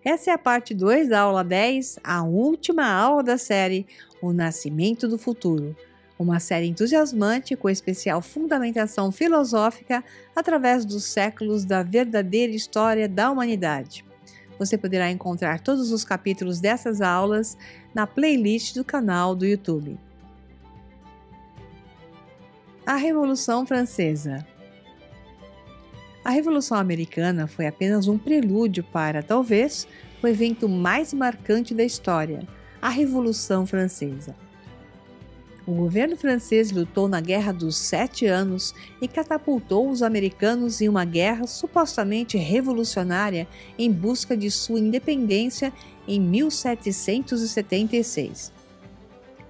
Essa é a parte 2 da aula 10, a última aula da série O Nascimento do Futuro. Uma série entusiasmante com especial fundamentação filosófica através dos séculos da verdadeira história da humanidade. Você poderá encontrar todos os capítulos dessas aulas na playlist do canal do YouTube. A Revolução Francesa. A Revolução Americana foi apenas um prelúdio para, talvez, o evento mais marcante da história, a Revolução Francesa. O governo francês lutou na Guerra dos 7 Anos e catapultou os americanos em uma guerra supostamente revolucionária em busca de sua independência em 1776.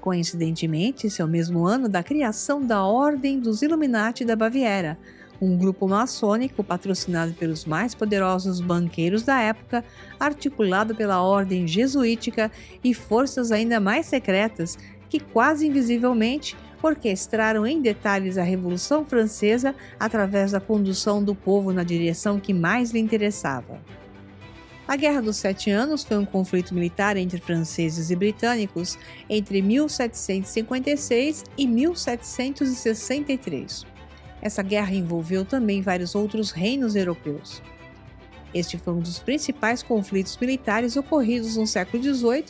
Coincidentemente, esse é o mesmo ano da criação da Ordem dos Illuminati da Baviera, um grupo maçônico patrocinado pelos mais poderosos banqueiros da época, articulado pela ordem jesuítica e forças ainda mais secretas que quase invisivelmente orquestraram em detalhes a Revolução Francesa através da condução do povo na direção que mais lhe interessava. A Guerra dos 7 Anos foi um conflito militar entre franceses e britânicos entre 1756 e 1763. Essa guerra envolveu também vários outros reinos europeus. Este foi um dos principais conflitos militares ocorridos no século XVIII,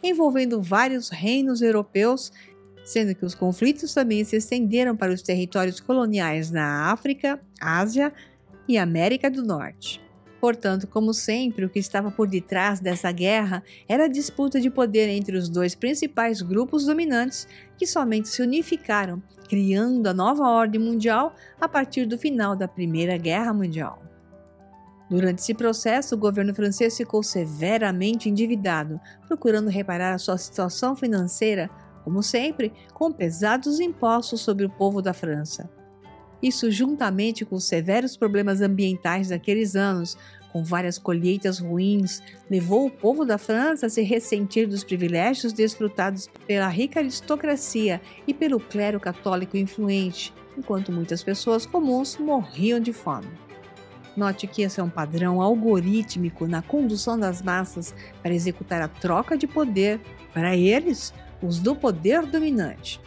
envolvendo vários reinos europeus, sendo que os conflitos também se estenderam para os territórios coloniais na África, Ásia e América do Norte. Portanto, como sempre, o que estava por detrás dessa guerra era a disputa de poder entre os dois principais grupos dominantes que somente se unificaram, criando a nova ordem mundial a partir do final da Primeira Guerra Mundial. Durante esse processo, o governo francês ficou severamente endividado, procurando reparar a sua situação financeira, como sempre, com pesados impostos sobre o povo da França. Isso, juntamente com os severos problemas ambientais daqueles anos, com várias colheitas ruins, levou o povo da França a se ressentir dos privilégios desfrutados pela rica aristocracia e pelo clero católico influente, enquanto muitas pessoas comuns morriam de fome. Note que esse é um padrão algorítmico na condução das massas para executar a troca de poder, para eles, os do poder dominante.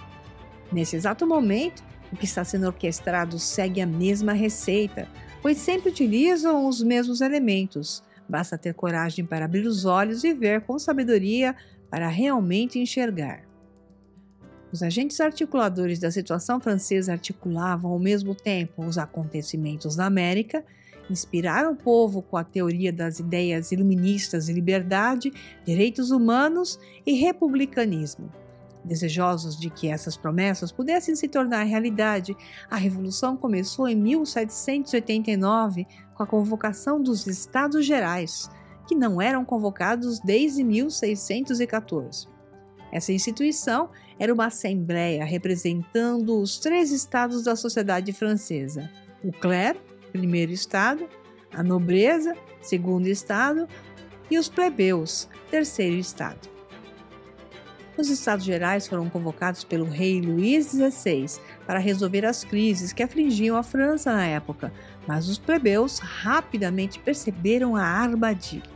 Nesse exato momento, o que está sendo orquestrado segue a mesma receita, pois sempre utilizam os mesmos elementos. Basta ter coragem para abrir os olhos e ver com sabedoria para realmente enxergar. Os agentes articuladores da situação francesa articulavam ao mesmo tempo os acontecimentos na América, inspiraram o povo com a teoria das ideias iluministas de liberdade, direitos humanos e republicanismo. Desejosos de que essas promessas pudessem se tornar realidade, a Revolução começou em 1789 com a convocação dos Estados Gerais, que não eram convocados desde 1614. Essa instituição era uma assembleia representando os 3 estados da sociedade francesa: o clero, primeiro estado, a nobreza, segundo estado, e os plebeus, terceiro estado. Os Estados Gerais foram convocados pelo rei Luís XVI para resolver as crises que afligiam a França na época, mas os plebeus rapidamente perceberam a armadilha.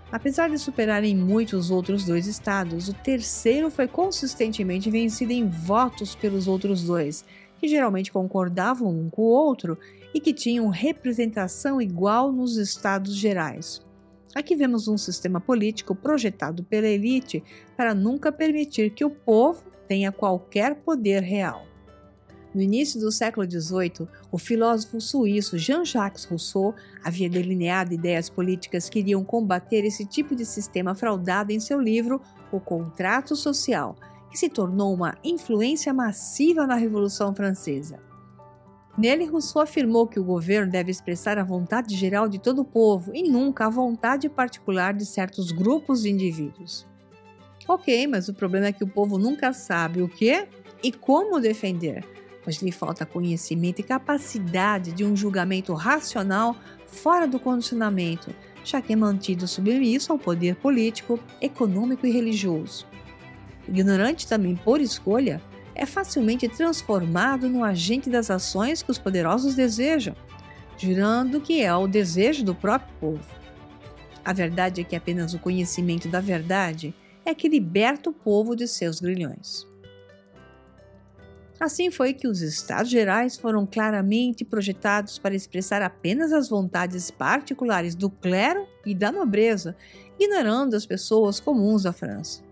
Apesar de superarem muito os outros 2 estados, o terceiro foi consistentemente vencido em votos pelos outros 2, que geralmente concordavam um com o outro e que tinham representação igual nos Estados Gerais. Aqui vemos um sistema político projetado pela elite para nunca permitir que o povo tenha qualquer poder real. No início do século XVIII, o filósofo suíço Jean-Jacques Rousseau havia delineado ideias políticas que iriam combater esse tipo de sistema fraudado em seu livro O Contrato Social, que se tornou uma influência massiva na Revolução Francesa. Nele, Rousseau afirmou que o governo deve expressar a vontade geral de todo o povo e nunca a vontade particular de certos grupos de indivíduos. Ok, mas o problema é que o povo nunca sabe o que e como defender, pois lhe falta conhecimento e capacidade de um julgamento racional fora do condicionamento, já que é mantido submisso ao poder político, econômico e religioso. Ignorante também por escolha, é facilmente transformado no agente das ações que os poderosos desejam, jurando que é o desejo do próprio povo. A verdade é que apenas o conhecimento da verdade é que liberta o povo de seus grilhões. Assim foi que os Estados Gerais foram claramente projetados para expressar apenas as vontades particulares do clero e da nobreza, ignorando as pessoas comuns da França.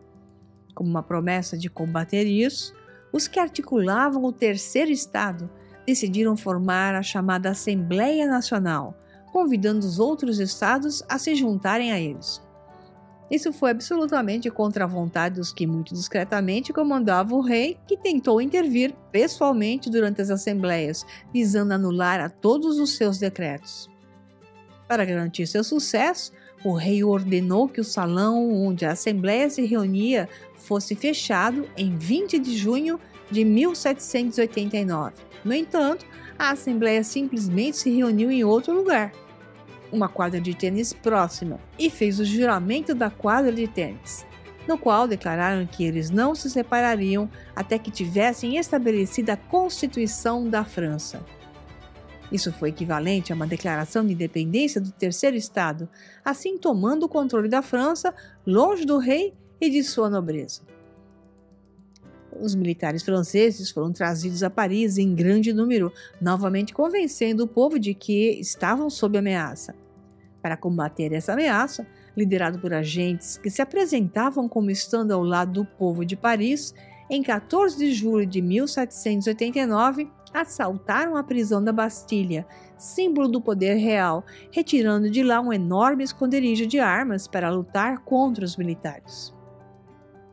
Como uma promessa de combater isso, os que articulavam o Terceiro Estado decidiram formar a chamada Assembleia Nacional, convidando os outros estados a se juntarem a eles. Isso foi absolutamente contra a vontade dos que muito discretamente comandavam o rei, que tentou intervir pessoalmente durante as assembleias, visando anular a todos os seus decretos. Para garantir seu sucesso, o rei ordenou que o salão onde a assembleia se reunia fosse fechado em 20 de junho de 1789. No entanto, a assembleia simplesmente se reuniu em outro lugar, uma quadra de tênis próxima, e fez o juramento da quadra de tênis, no qual declararam que eles não se separariam até que tivessem estabelecida a Constituição da França. Isso foi equivalente a uma declaração de independência do Terceiro Estado, assim tomando o controle da França longe do rei e de sua nobreza. Os militares franceses foram trazidos a Paris em grande número, novamente convencendo o povo de que estavam sob ameaça. Para combater essa ameaça, liderado por agentes que se apresentavam como estando ao lado do povo de Paris, em 14 de julho de 1789, assaltaram a prisão da Bastilha, símbolo do poder real, retirando de lá um enorme esconderijo de armas para lutar contra os militares.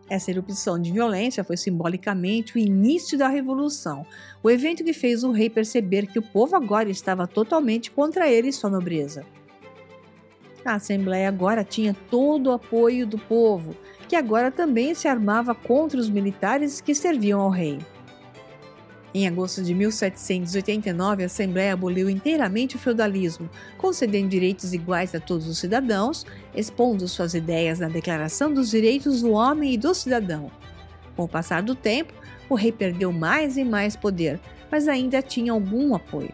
Essa erupção de violência foi simbolicamente o início da Revolução, o evento que fez o rei perceber que o povo agora estava totalmente contra ele e sua nobreza. A Assembleia agora tinha todo o apoio do povo, que agora também se armava contra os militares que serviam ao rei. Em agosto de 1789, a Assembleia aboliu inteiramente o feudalismo, concedendo direitos iguais a todos os cidadãos, expondo suas ideias na Declaração dos Direitos do Homem e do Cidadão. Com o passar do tempo, o rei perdeu mais e mais poder, mas ainda tinha algum apoio.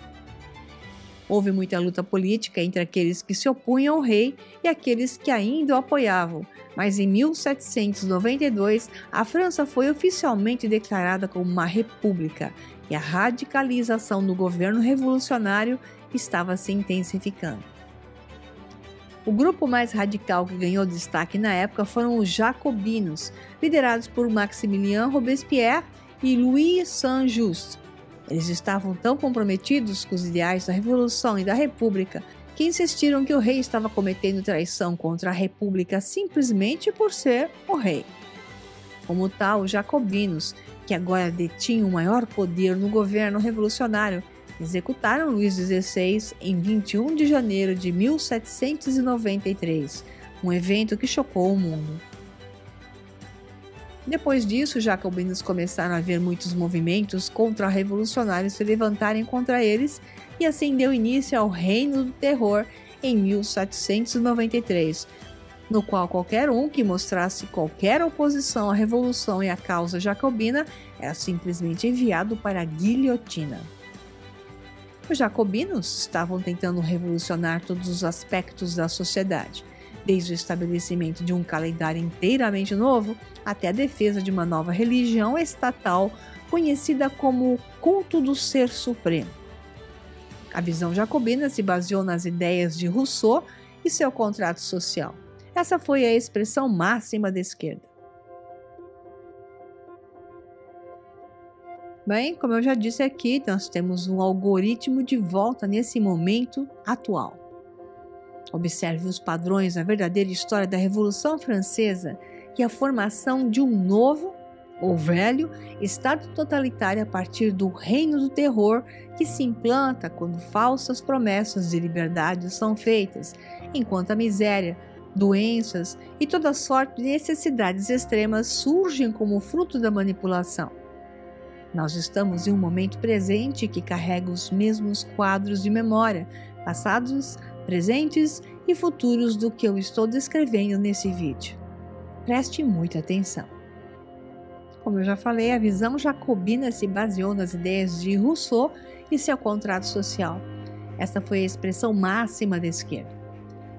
Houve muita luta política entre aqueles que se opunham ao rei e aqueles que ainda o apoiavam, mas em 1792 a França foi oficialmente declarada como uma república e a radicalização do governo revolucionário estava se intensificando. O grupo mais radical que ganhou destaque na época foram os jacobinos, liderados por Maximilien Robespierre e Louis Saint-Just. Eles estavam tão comprometidos com os ideais da Revolução e da República que insistiram que o rei estava cometendo traição contra a República simplesmente por ser o rei. Como tal, os jacobinos, que agora detinham o maior poder no governo revolucionário, executaram Luís XVI em 21 de janeiro de 1793, um evento que chocou o mundo. Depois disso, os jacobinos começaram a ver muitos movimentos contra-revolucionários se levantarem contra eles e assim deu início ao Reino do Terror em 1793, no qual qualquer um que mostrasse qualquer oposição à revolução e à causa jacobina era simplesmente enviado para a guilhotina. Os jacobinos estavam tentando revolucionar todos os aspectos da sociedade, desde o estabelecimento de um calendário inteiramente novo até a defesa de uma nova religião estatal conhecida como culto do Ser Supremo. A visão jacobina se baseou nas ideias de Rousseau e seu contrato social. Essa foi a expressão máxima da esquerda. Bem, como eu já disse aqui, nós temos um algoritmo de volta nesse momento atual. Observe os padrões da verdadeira história da Revolução Francesa e a formação de um novo, ou velho, Estado totalitário a partir do Reino do Terror que se implanta quando falsas promessas de liberdade são feitas, enquanto a miséria, doenças e toda sorte de necessidades extremas surgem como fruto da manipulação. Nós estamos em um momento presente que carrega os mesmos quadros de memória, passados, presentes e futuros do que eu estou descrevendo nesse vídeo. Preste muita atenção. Como eu já falei, a visão jacobina se baseou nas ideias de Rousseau e seu contrato social. Essa foi a expressão máxima da esquerda.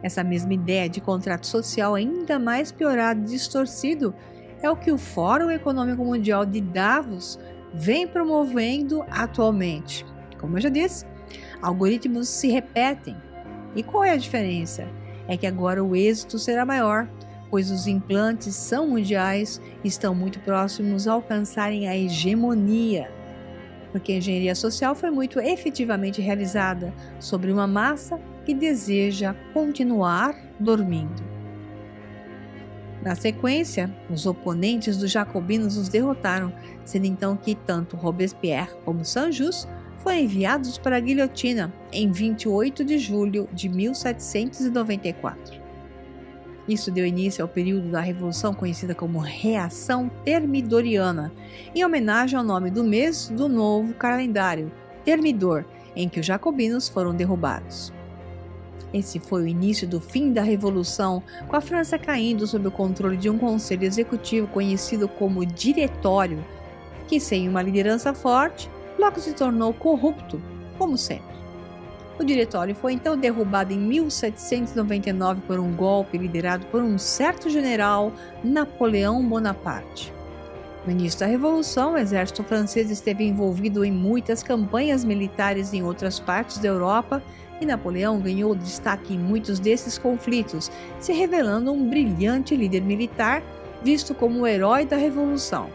Essa mesma ideia de contrato social ainda mais piorado e distorcido é o que o Fórum Econômico Mundial de Davos vem promovendo atualmente. Como eu já disse, algoritmos se repetem. E qual é a diferença? É que agora o êxito será maior, pois os implantes são mundiais e estão muito próximos a alcançarem a hegemonia. Porque a engenharia social foi muito efetivamente realizada sobre uma massa que deseja continuar dormindo. Na sequência, os oponentes dos jacobinos os derrotaram, sendo então que tanto Robespierre como Saint-Just foram enviados para a guilhotina em 28 de julho de 1794. Isso deu início ao período da Revolução conhecida como Reação Termidoriana, em homenagem ao nome do mês do novo calendário, Termidor, em que os jacobinos foram derrubados. Esse foi o início do fim da Revolução, com a França caindo sob o controle de um conselho executivo conhecido como Diretório, que sem uma liderança forte, logo se tornou corrupto, como sempre. O Diretório foi então derrubado em 1799 por um golpe liderado por um certo general, Napoleão Bonaparte. No início da Revolução, o exército francês esteve envolvido em muitas campanhas militares em outras partes da Europa e Napoleão ganhou destaque em muitos desses conflitos, se revelando um brilhante líder militar, visto como o herói da Revolução.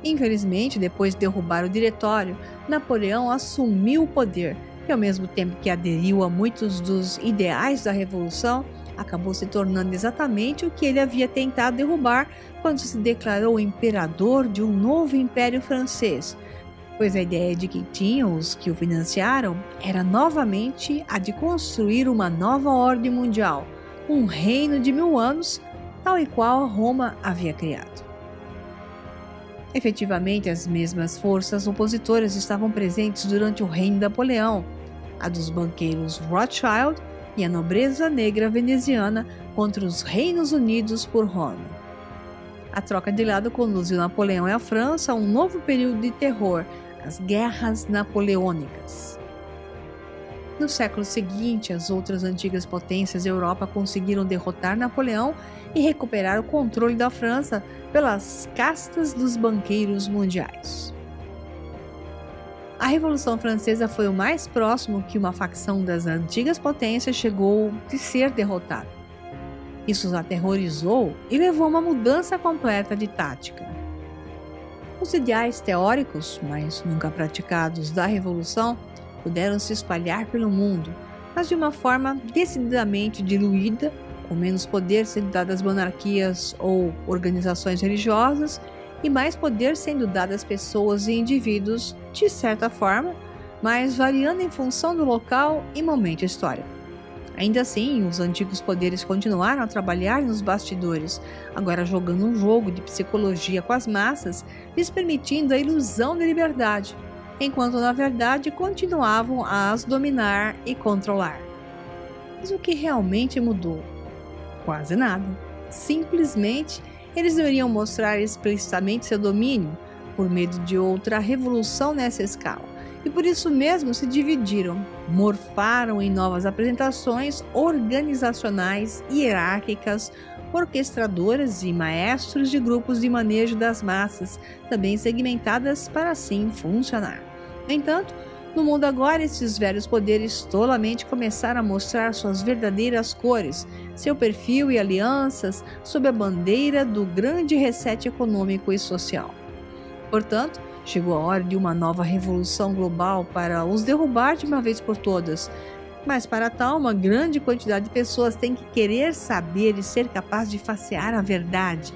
Infelizmente, depois de derrubar o Diretório, Napoleão assumiu o poder e, ao mesmo tempo que aderiu a muitos dos ideais da Revolução, acabou se tornando exatamente o que ele havia tentado derrubar quando se declarou imperador de um novo império francês, pois a ideia de que tinham os que o financiaram era novamente a de construir uma nova ordem mundial, um reino de 1000 anos, tal e qual Roma havia criado. Efetivamente, as mesmas forças opositoras estavam presentes durante o reino de Napoleão, a dos banqueiros Rothschild e a nobreza negra veneziana contra os Reinos Unidos por Roma. A troca de lado conduziu Napoleão e a França a um novo período de terror, as Guerras Napoleônicas. No século seguinte, as outras antigas potências da Europa conseguiram derrotar Napoleão e recuperar o controle da França pelas castas dos banqueiros mundiais. A Revolução Francesa foi o mais próximo que uma facção das antigas potências chegou de ser derrotada. Isso os aterrorizou e levou a uma mudança completa de tática. Os ideais teóricos, mas nunca praticados, da Revolução puderam se espalhar pelo mundo, mas de uma forma decididamente diluída, com menos poder sendo dado às monarquias ou organizações religiosas e mais poder sendo dado às pessoas e indivíduos, de certa forma, mas variando em função do local e momento histórico. Ainda assim, os antigos poderes continuaram a trabalhar nos bastidores, agora jogando um jogo de psicologia com as massas, lhes permitindo a ilusão da liberdade, enquanto na verdade continuavam a as dominar e controlar. Mas o que realmente mudou? Quase nada. Simplesmente, eles deveriam mostrar explicitamente seu domínio, por medo de outra revolução nessa escala, e por isso mesmo se dividiram, morfaram em novas apresentações organizacionais, hierárquicas, orquestradoras e maestros de grupos de manejo das massas, também segmentadas para assim funcionar. No entanto, no mundo agora, esses velhos poderes tolamente começaram a mostrar suas verdadeiras cores, seu perfil e alianças sob a bandeira do grande reset econômico e social. Portanto, chegou a hora de uma nova revolução global para os derrubar de uma vez por todas. Mas para tal, uma grande quantidade de pessoas tem que querer saber e ser capaz de facear a verdade.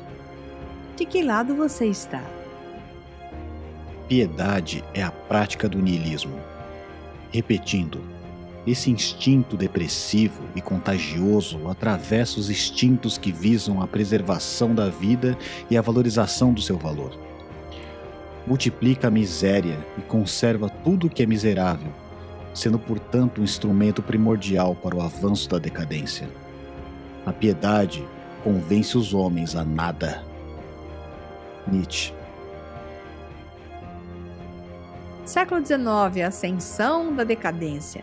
De que lado você está? Piedade é a prática do niilismo. Repetindo, esse instinto depressivo e contagioso atravessa os instintos que visam a preservação da vida e a valorização do seu valor. Multiplica a miséria e conserva tudo o que é miserável, sendo, portanto, um instrumento primordial para o avanço da decadência. A piedade convence os homens a nada. Nietzsche. Século XIX, Ascensão da decadência.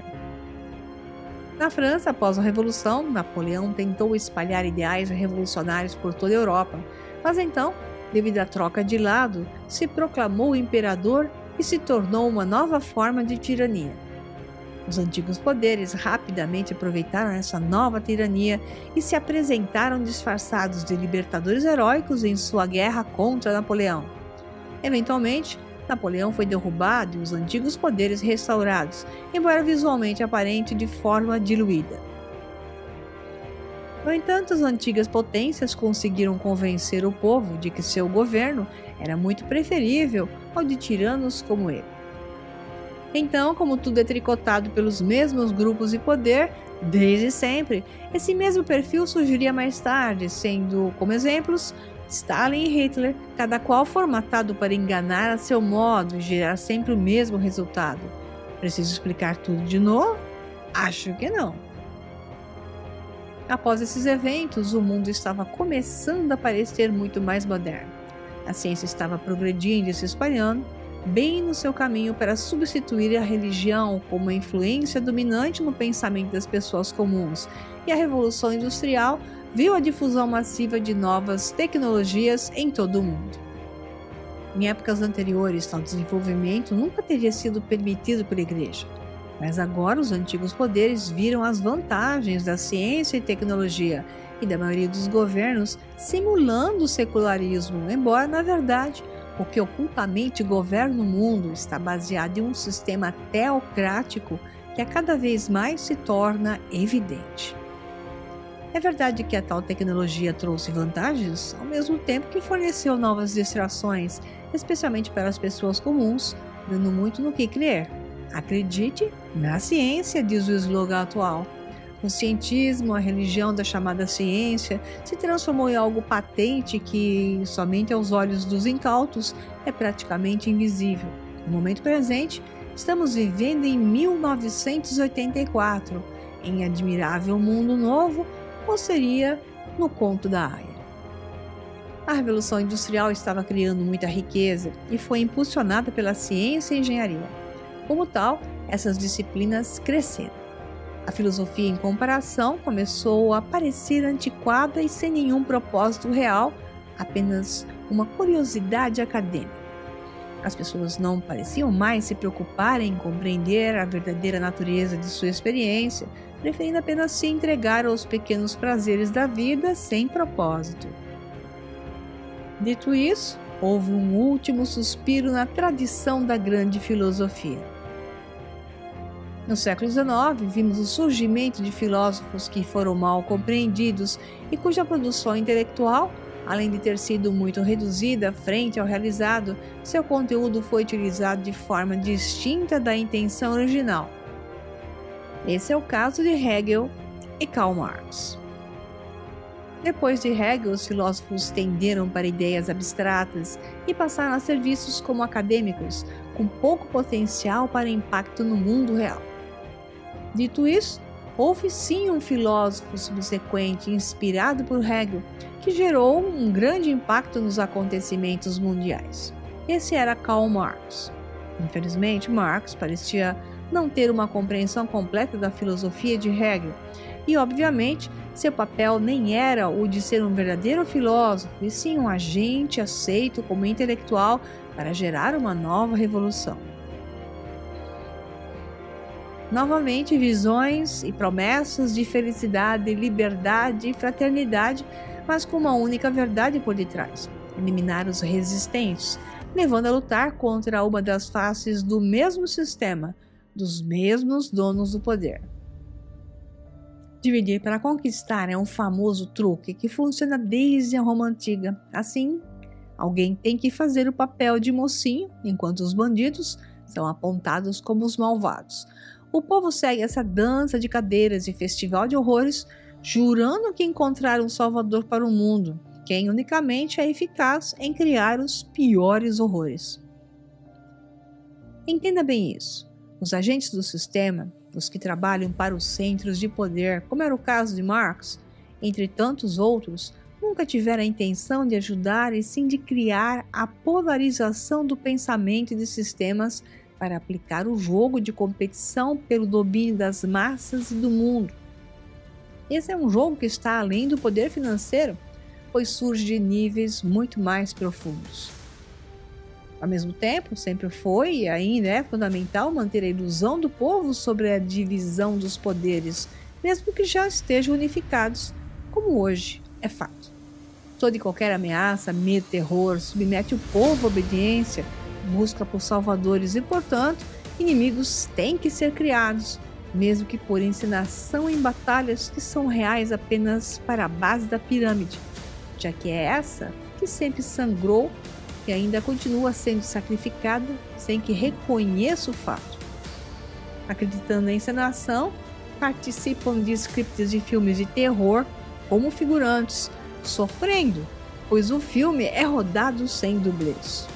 Na França, após a Revolução, Napoleão tentou espalhar ideais revolucionários por toda a Europa, mas então, devido à troca de lado, se proclamou imperador e se tornou uma nova forma de tirania. Os antigos poderes rapidamente aproveitaram essa nova tirania e se apresentaram disfarçados de libertadores heróicos em sua guerra contra Napoleão. Eventualmente, Napoleão foi derrubado e os antigos poderes restaurados, embora visualmente aparente de forma diluída. No entanto, as antigas potências conseguiram convencer o povo de que seu governo era muito preferível ao de tiranos como ele. Então, como tudo é tricotado pelos mesmos grupos de poder, desde sempre, esse mesmo perfil surgiria mais tarde, sendo, como exemplos, Stalin e Hitler, cada qual formatado para enganar a seu modo e gerar sempre o mesmo resultado. Preciso explicar tudo de novo? Acho que não. Após esses eventos, o mundo estava começando a parecer muito mais moderno. A ciência estava progredindo e se espalhando, bem no seu caminho para substituir a religião como a influência dominante no pensamento das pessoas comuns, e a Revolução Industrial viu a difusão massiva de novas tecnologias em todo o mundo. Em épocas anteriores, tal desenvolvimento nunca teria sido permitido pela Igreja, mas agora os antigos poderes viram as vantagens da ciência e tecnologia e da maioria dos governos simulando o secularismo, embora, na verdade, o que ocultamente governa o mundo está baseado em um sistema teocrático que a cada vez mais se torna evidente. É verdade que a tal tecnologia trouxe vantagens, ao mesmo tempo que forneceu novas distrações, especialmente para as pessoas comuns, dando muito no que crer. Acredite na ciência, diz o slogan atual. O cientismo, a religião da chamada ciência, se transformou em algo patente que, somente aos olhos dos incautos, é praticamente invisível. No momento presente, estamos vivendo em 1984, em admirável mundo novo, ou seria no conto da Aya. A Revolução Industrial estava criando muita riqueza e foi impulsionada pela ciência e engenharia. Como tal, essas disciplinas cresceram. A filosofia, em comparação, começou a parecer antiquada e sem nenhum propósito real, apenas uma curiosidade acadêmica. As pessoas não pareciam mais se preocuparem em compreender a verdadeira natureza de sua experiência, preferindo apenas se entregar aos pequenos prazeres da vida sem propósito. Dito isso, houve um último suspiro na tradição da grande filosofia. No século XIX, vimos o surgimento de filósofos que foram mal compreendidos e cuja produção intelectual, além de ter sido muito reduzida frente ao realizado, seu conteúdo foi utilizado de forma distinta da intenção original. Esse é o caso de Hegel e Karl Marx. Depois de Hegel, os filósofos tenderam para ideias abstratas e passaram a ser vistos como acadêmicos, com pouco potencial para impacto no mundo real. Dito isso, houve sim um filósofo subsequente inspirado por Hegel, que gerou um grande impacto nos acontecimentos mundiais. Esse era Karl Marx. Infelizmente, Marx parecia não ter uma compreensão completa da filosofia de Hegel, e obviamente seu papel nem era o de ser um verdadeiro filósofo, e sim um agente aceito como intelectual para gerar uma nova revolução. Novamente, visões e promessas de felicidade, liberdade e fraternidade, mas com uma única verdade por detrás: eliminar os resistentes, levando a lutar contra uma das faces do mesmo sistema, dos mesmos donos do poder. Dividir para conquistar é um famoso truque que funciona desde a Roma Antiga. Assim, alguém tem que fazer o papel de mocinho, enquanto os bandidos são apontados como os malvados. O povo segue essa dança de cadeiras e festival de horrores, jurando que encontraram um salvador para o mundo, quem unicamente é eficaz em criar os piores horrores. Entenda bem isso. Os agentes do sistema, os que trabalham para os centros de poder, como era o caso de Marx, entre tantos outros, nunca tiveram a intenção de ajudar e sim de criar a polarização do pensamento e de sistemas para aplicar o jogo de competição pelo domínio das massas e do mundo. Esse é um jogo que está além do poder financeiro, pois surge de níveis muito mais profundos. Ao mesmo tempo, sempre foi e ainda é fundamental manter a ilusão do povo sobre a divisão dos poderes, mesmo que já estejam unificados, como hoje é fato. Toda e qualquer ameaça, medo, terror, submete o povo à obediência, busca por salvadores e, portanto, inimigos têm que ser criados, mesmo que por encenação em batalhas que são reais apenas para a base da pirâmide, já que é essa que sempre sangrou e ainda continua sendo sacrificada sem que reconheça o fato. Acreditando na encenação, participam de scripts de filmes de terror como figurantes, sofrendo, pois o filme é rodado sem dublês.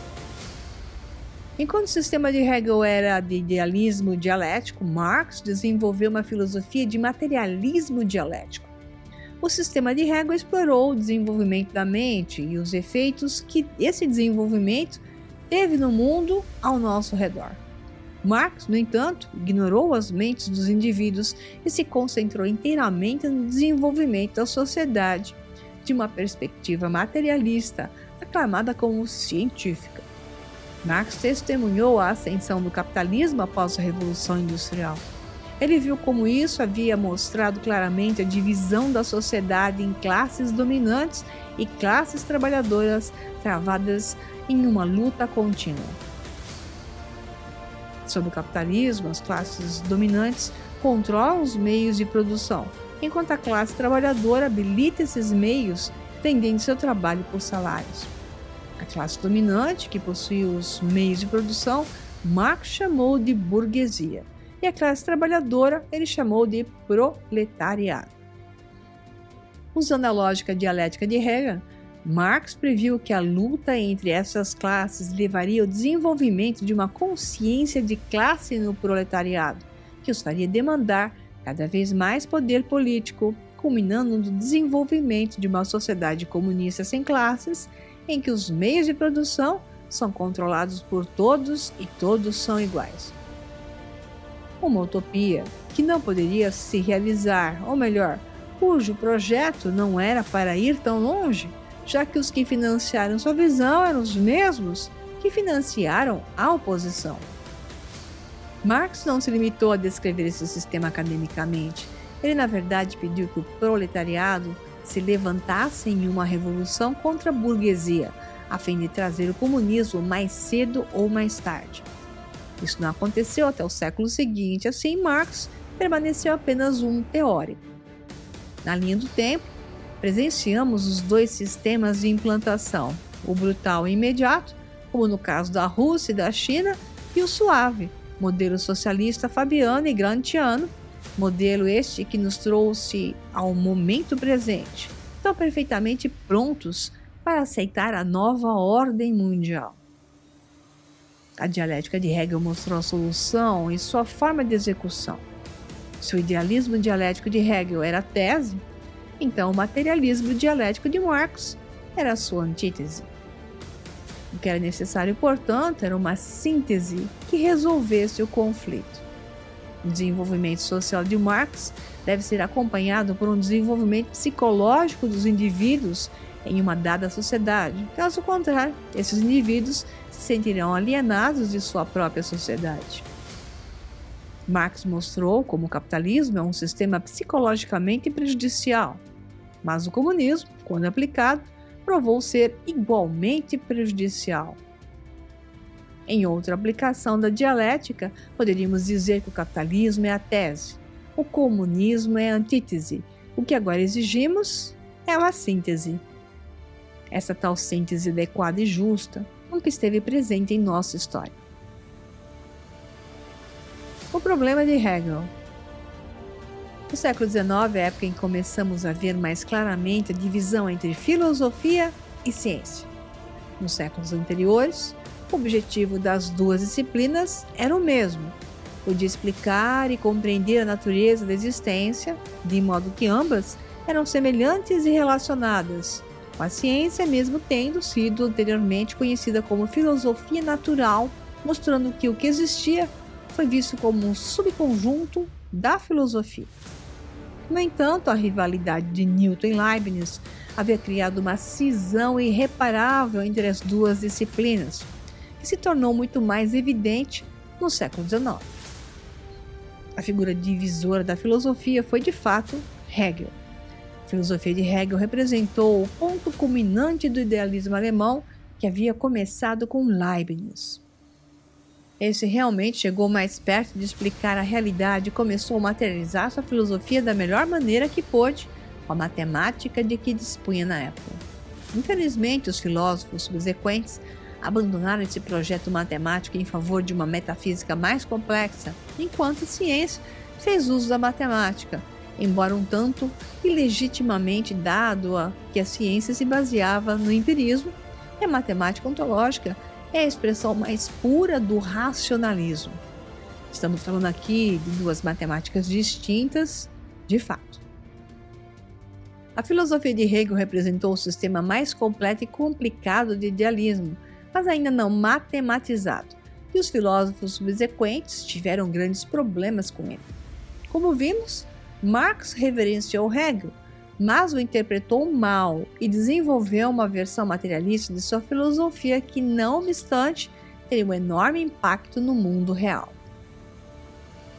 Enquanto o sistema de Hegel era de idealismo dialético, Marx desenvolveu uma filosofia de materialismo dialético. O sistema de Hegel explorou o desenvolvimento da mente e os efeitos que esse desenvolvimento teve no mundo ao nosso redor. Marx, no entanto, ignorou as mentes dos indivíduos e se concentrou inteiramente no desenvolvimento da sociedade de uma perspectiva materialista, aclamada como científica. Marx testemunhou a ascensão do capitalismo após a Revolução Industrial. Ele viu como isso havia mostrado claramente a divisão da sociedade em classes dominantes e classes trabalhadoras travadas em uma luta contínua. Sob o capitalismo, as classes dominantes controlam os meios de produção, enquanto a classe trabalhadora habilita esses meios, vendendo seu trabalho por salários. A classe dominante, que possui os meios de produção, Marx chamou de burguesia, e a classe trabalhadora ele chamou de proletariado. Usando a lógica dialética de Hegel, Marx previu que a luta entre essas classes levaria ao desenvolvimento de uma consciência de classe no proletariado, que os faria demandar cada vez mais poder político, culminando no desenvolvimento de uma sociedade comunista sem classes, em que os meios de produção são controlados por todos e todos são iguais. Uma utopia que não poderia se realizar, ou melhor, cujo projeto não era para ir tão longe, já que os que financiaram sua visão eram os mesmos que financiaram a oposição. Marx não se limitou a descrever esse sistema academicamente. Ele, na verdade, pediu que o proletariado se levantasse em uma revolução contra a burguesia, a fim de trazer o comunismo mais cedo ou mais tarde. Isso não aconteceu até o século seguinte, assim Marx permaneceu apenas um teórico. Na linha do tempo, presenciamos os dois sistemas de implantação, o brutal e imediato, como no caso da Rússia e da China, e o suave, modelo socialista fabiano e gramsciano, modelo este que nos trouxe ao momento presente, tão perfeitamente prontos para aceitar a nova ordem mundial. A dialética de Hegel mostrou a solução e sua forma de execução. Se o idealismo dialético de Hegel era a tese, então o materialismo dialético de Marx era a sua antítese. O que era necessário, portanto, era uma síntese que resolvesse o conflito. O desenvolvimento social de Marx deve ser acompanhado por um desenvolvimento psicológico dos indivíduos em uma dada sociedade. Caso contrário, esses indivíduos se sentirão alienados de sua própria sociedade. Marx mostrou como o capitalismo é um sistema psicologicamente prejudicial, mas o comunismo, quando aplicado, provou ser igualmente prejudicial. Em outra aplicação da dialética, poderíamos dizer que o capitalismo é a tese, o comunismo é a antítese. O que agora exigimos é uma síntese. Essa tal síntese adequada e justa nunca esteve presente em nossa história. O problema de Hegel. No século XIX é a época em que começamos a ver mais claramente a divisão entre filosofia e ciência. Nos séculos anteriores, o objetivo das duas disciplinas era o mesmo, o de explicar e compreender a natureza da existência, de modo que ambas eram semelhantes e relacionadas, com a ciência mesmo tendo sido anteriormente conhecida como filosofia natural mostrando que o que existia foi visto como um subconjunto da filosofia. No entanto, a rivalidade de Newton e Leibniz havia criado uma cisão irreparável entre as duas disciplinas, que se tornou muito mais evidente no século XIX. A figura divisora da filosofia foi, de fato, Hegel. A filosofia de Hegel representou o ponto culminante do idealismo alemão que havia começado com Leibniz. Esse realmente chegou mais perto de explicar a realidade e começou a materializar sua filosofia da melhor maneira que pôde, com a matemática de que dispunha na época. Infelizmente, os filósofos subsequentes abandonaram esse projeto matemático em favor de uma metafísica mais complexa, enquanto a ciência fez uso da matemática, embora um tanto ilegitimamente, dado que a ciência se baseava no empirismo e a matemática ontológica é a expressão mais pura do racionalismo. Estamos falando aqui de duas matemáticas distintas, de fato. A filosofia de Hegel representou o sistema mais completo e complicado de idealismo, mas ainda não matematizado, e os filósofos subsequentes tiveram grandes problemas com ele. Como vimos, Marx reverenciou Hegel, mas o interpretou mal e desenvolveu uma versão materialista de sua filosofia que, não obstante, teria um enorme impacto no mundo real.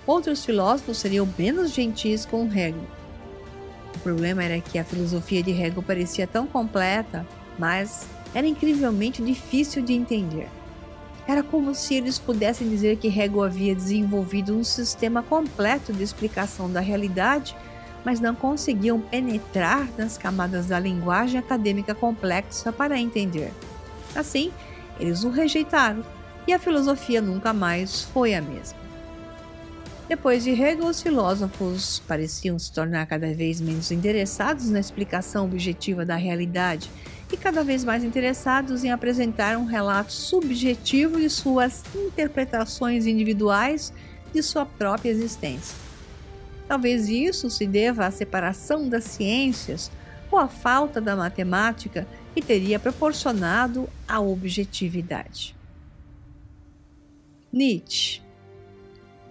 Outros filósofos seriam menos gentis com Hegel. O problema era que a filosofia de Hegel parecia tão completa, mas era incrivelmente difícil de entender. Era como se eles pudessem dizer que Hegel havia desenvolvido um sistema completo de explicação da realidade, mas não conseguiam penetrar nas camadas da linguagem acadêmica complexa para entender. Assim, eles o rejeitaram e a filosofia nunca mais foi a mesma. Depois de Hegel, os filósofos pareciam se tornar cada vez menos interessados na explicação objetiva da realidade e cada vez mais interessados em apresentar um relato subjetivo de suas interpretações individuais de sua própria existência. Talvez isso se deva à separação das ciências ou à falta da matemática que teria proporcionado a objetividade. Nietzsche.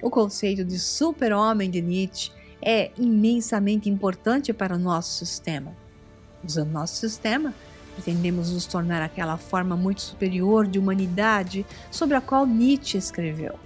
O conceito de super-homem de Nietzsche é imensamente importante para o nosso sistema. Usando nosso sistema, pretendemos nos tornar aquela forma muito superior de humanidade sobre a qual Nietzsche escreveu.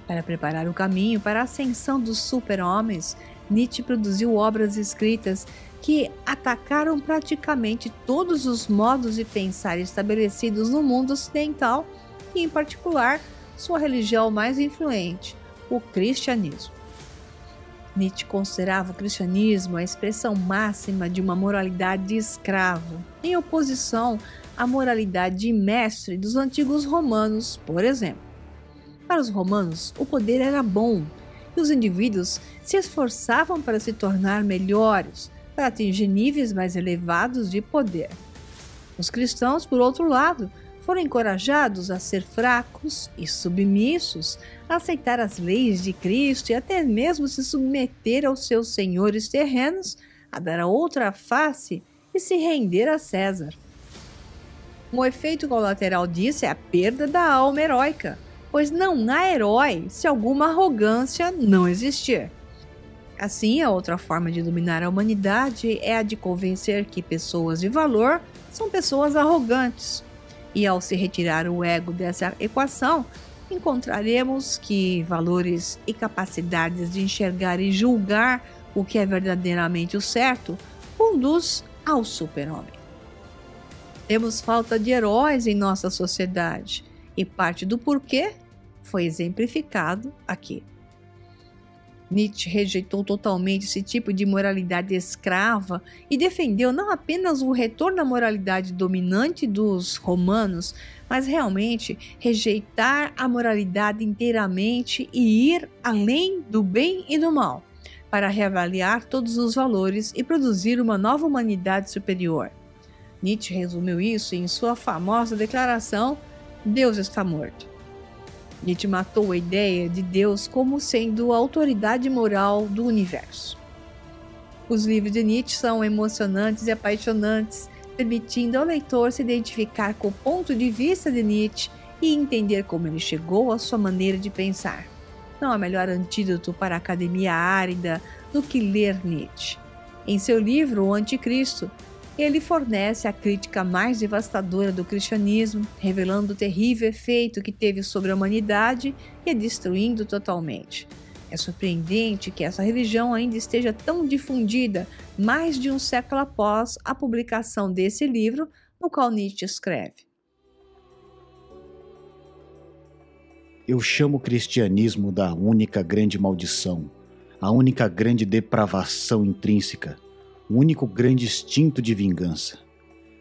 Para preparar o caminho para a ascensão dos super-homens, Nietzsche produziu obras escritas que atacaram praticamente todos os modos de pensar estabelecidos no mundo ocidental e, em particular, sua religião mais influente, o cristianismo. Nietzsche considerava o cristianismo a expressão máxima de uma moralidade de escravo, em oposição à moralidade de mestre dos antigos romanos, por exemplo. Para os romanos, o poder era bom e os indivíduos se esforçavam para se tornar melhores, para atingir níveis mais elevados de poder. Os cristãos, por outro lado, foram encorajados a ser fracos e submissos, a aceitar as leis de Cristo e até mesmo se submeter aos seus senhores terrenos, a dar a outra face e se render a César. Um efeito colateral disso é a perda da alma heróica, pois não há herói se alguma arrogância não existir. Assim, a outra forma de dominar a humanidade é a de convencer que pessoas de valor são pessoas arrogantes. E ao se retirar o ego dessa equação, encontraremos que valores e capacidades de enxergar e julgar o que é verdadeiramente o certo conduz ao super-homem. Temos falta de heróis em nossa sociedade e parte do porquê foi exemplificado aqui. Nietzsche rejeitou totalmente esse tipo de moralidade escrava e defendeu não apenas o retorno à moralidade dominante dos romanos, mas realmente rejeitar a moralidade inteiramente e ir além do bem e do mal, para reavaliar todos os valores e produzir uma nova humanidade superior. Nietzsche resumiu isso em sua famosa declaração: Deus está morto. Nietzsche matou a ideia de Deus como sendo a autoridade moral do universo. Os livros de Nietzsche são emocionantes e apaixonantes, permitindo ao leitor se identificar com o ponto de vista de Nietzsche e entender como ele chegou à sua maneira de pensar. Não há melhor antídoto para a academia árida do que ler Nietzsche. Em seu livro O Anticristo, ele fornece a crítica mais devastadora do cristianismo, revelando o terrível efeito que teve sobre a humanidade e a destruindo totalmente. É surpreendente que essa religião ainda esteja tão difundida mais de um século após a publicação desse livro, no qual Nietzsche escreve: Eu chamo o cristianismo da única grande maldição, a única grande depravação intrínseca, o único grande instinto de vingança,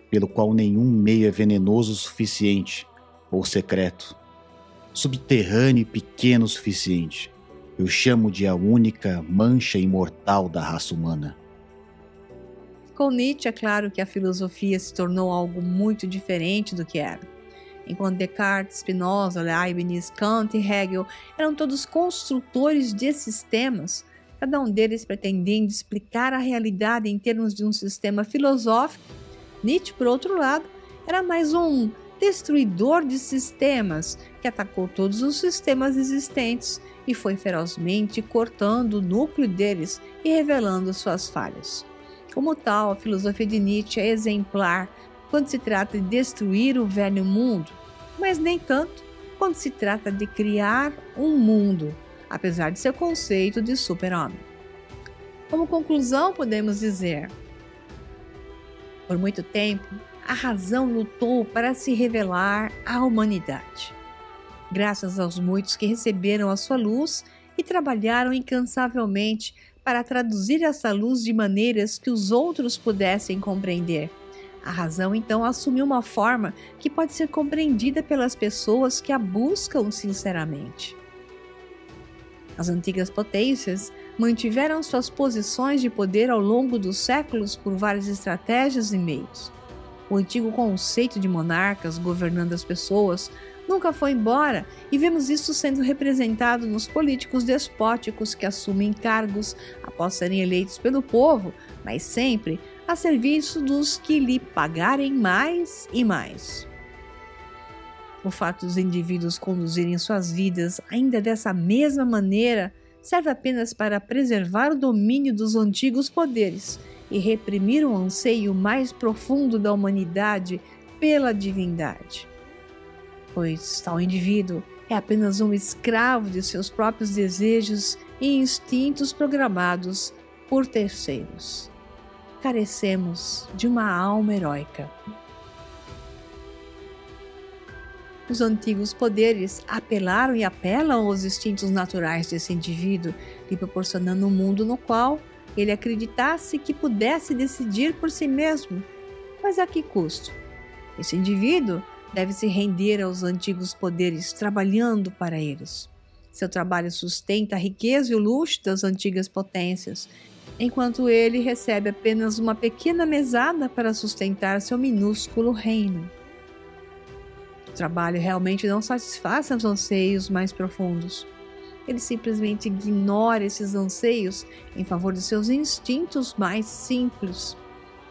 pelo qual nenhum meio é venenoso o suficiente, ou secreto, subterrâneo e pequeno o suficiente. Eu chamo de a única mancha imortal da raça humana. Com Nietzsche, é claro que a filosofia se tornou algo muito diferente do que era. Enquanto Descartes, Spinoza, Leibniz, Kant e Hegel eram todos construtores de sistemas, cada um deles pretendendo explicar a realidade em termos de um sistema filosófico, Nietzsche, por outro lado, era mais um destruidor de sistemas que atacou todos os sistemas existentes e foi ferozmente cortando o núcleo deles e revelando suas falhas. Como tal, a filosofia de Nietzsche é exemplar quando se trata de destruir o velho mundo, mas nem tanto quando se trata de criar um mundo, apesar de seu conceito de super-homem. Como conclusão, podemos dizer: por muito tempo, a razão lutou para se revelar à humanidade. Graças aos muitos que receberam a sua luz e trabalharam incansavelmente para traduzir essa luz de maneiras que os outros pudessem compreender, a razão então assumiu uma forma que pode ser compreendida pelas pessoas que a buscam sinceramente. As antigas potências mantiveram suas posições de poder ao longo dos séculos por várias estratégias e meios. O antigo conceito de monarcas governando as pessoas nunca foi embora e vemos isso sendo representado nos políticos despóticos que assumem cargos após serem eleitos pelo povo, mas sempre a serviço dos que lhe pagarem mais e mais. O fato dos indivíduos conduzirem suas vidas ainda dessa mesma maneira serve apenas para preservar o domínio dos antigos poderes e reprimir o anseio mais profundo da humanidade pela divindade. Pois tal indivíduo é apenas um escravo de seus próprios desejos e instintos programados por terceiros. Carecemos de uma alma heróica. Os antigos poderes apelaram e apelam aos instintos naturais desse indivíduo, lhe proporcionando um mundo no qual ele acreditasse que pudesse decidir por si mesmo. Mas a que custo? Esse indivíduo deve se render aos antigos poderes, trabalhando para eles. Seu trabalho sustenta a riqueza e o luxo das antigas potências, enquanto ele recebe apenas uma pequena mesada para sustentar seu minúsculo reino. O trabalho realmente não satisfaz seus anseios mais profundos. Ele simplesmente ignora esses anseios em favor de seus instintos mais simples.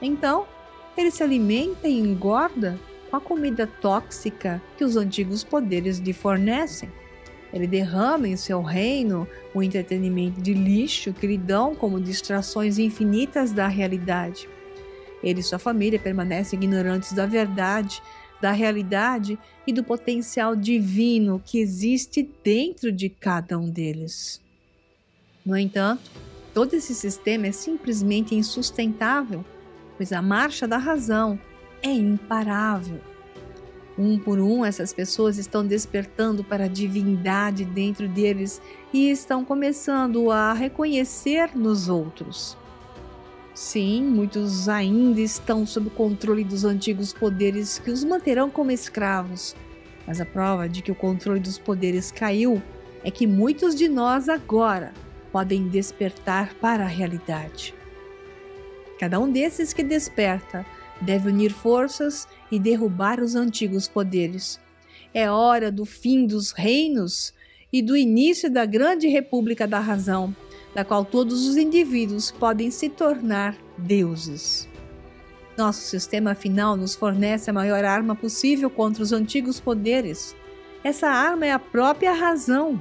Então, ele se alimenta e engorda com a comida tóxica que os antigos poderes lhe fornecem. Ele derrama em seu reino o entretenimento de lixo que lhe dão como distrações infinitas da realidade. Ele e sua família permanecem ignorantes da verdade, da realidade e do potencial divino que existe dentro de cada um deles. No entanto, todo esse sistema é simplesmente insustentável, pois a marcha da razão é imparável. Um por um, essas pessoas estão despertando para a divindade dentro deles e estão começando a reconhecer nos outros. Sim, muitos ainda estão sob o controle dos antigos poderes que os manterão como escravos, mas a prova de que o controle dos poderes caiu é que muitos de nós agora podem despertar para a realidade. Cada um desses que desperta deve unir forças e derrubar os antigos poderes. É hora do fim dos reinos e do início da grande república da razão, da qual todos os indivíduos podem se tornar deuses. Nosso sistema final nos fornece a maior arma possível contra os antigos poderes. Essa arma é a própria razão.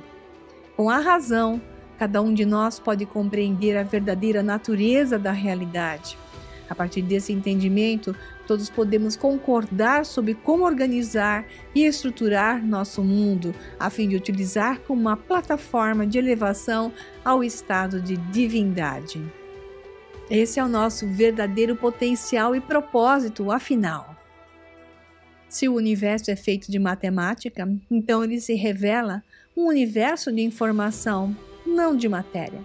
Com a razão, cada um de nós pode compreender a verdadeira natureza da realidade. A partir desse entendimento, todos podemos concordar sobre como organizar e estruturar nosso mundo, a fim de utilizar como uma plataforma de elevação ao estado de divindade. Esse é o nosso verdadeiro potencial e propósito, afinal. Se o universo é feito de matemática, então ele se revela um universo de informação, não de matéria.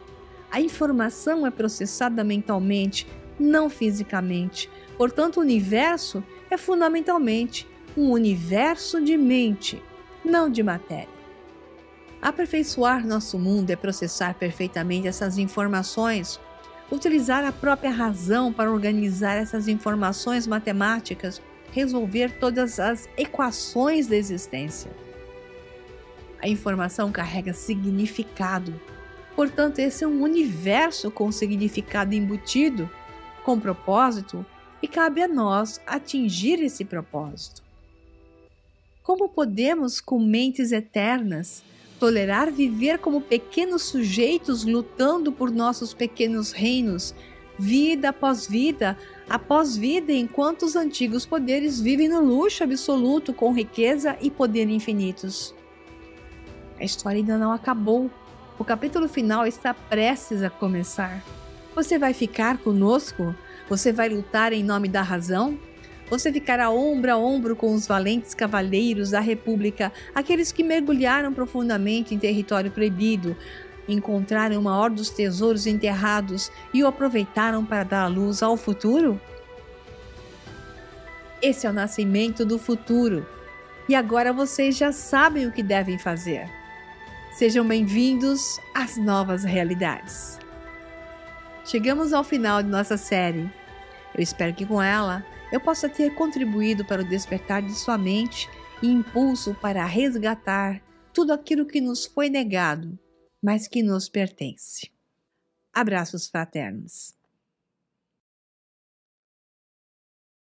A informação é processada mentalmente, não fisicamente. Portanto, o universo é fundamentalmente um universo de mente, não de matéria. Aperfeiçoar nosso mundo é processar perfeitamente essas informações, utilizar a própria razão para organizar essas informações matemáticas, resolver todas as equações da existência. A informação carrega significado. Portanto, esse é um universo com significado embutido, com propósito, e cabe a nós atingir esse propósito. Como podemos, com mentes eternas, tolerar viver como pequenos sujeitos lutando por nossos pequenos reinos, vida após vida, enquanto os antigos poderes vivem no luxo absoluto com riqueza e poder infinitos? A história ainda não acabou. O capítulo final está prestes a começar. Você vai ficar conosco? Você vai lutar em nome da razão? Você ficará ombro a ombro com os valentes cavaleiros da República, aqueles que mergulharam profundamente em território proibido, encontraram o maior dos tesouros enterrados e o aproveitaram para dar luz ao futuro? Esse é o nascimento do futuro. E agora vocês já sabem o que devem fazer. Sejam bem-vindos às novas realidades. Chegamos ao final de nossa série. Eu espero que com ela eu possa ter contribuído para o despertar de sua mente e impulso para resgatar tudo aquilo que nos foi negado, mas que nos pertence. Abraços fraternos.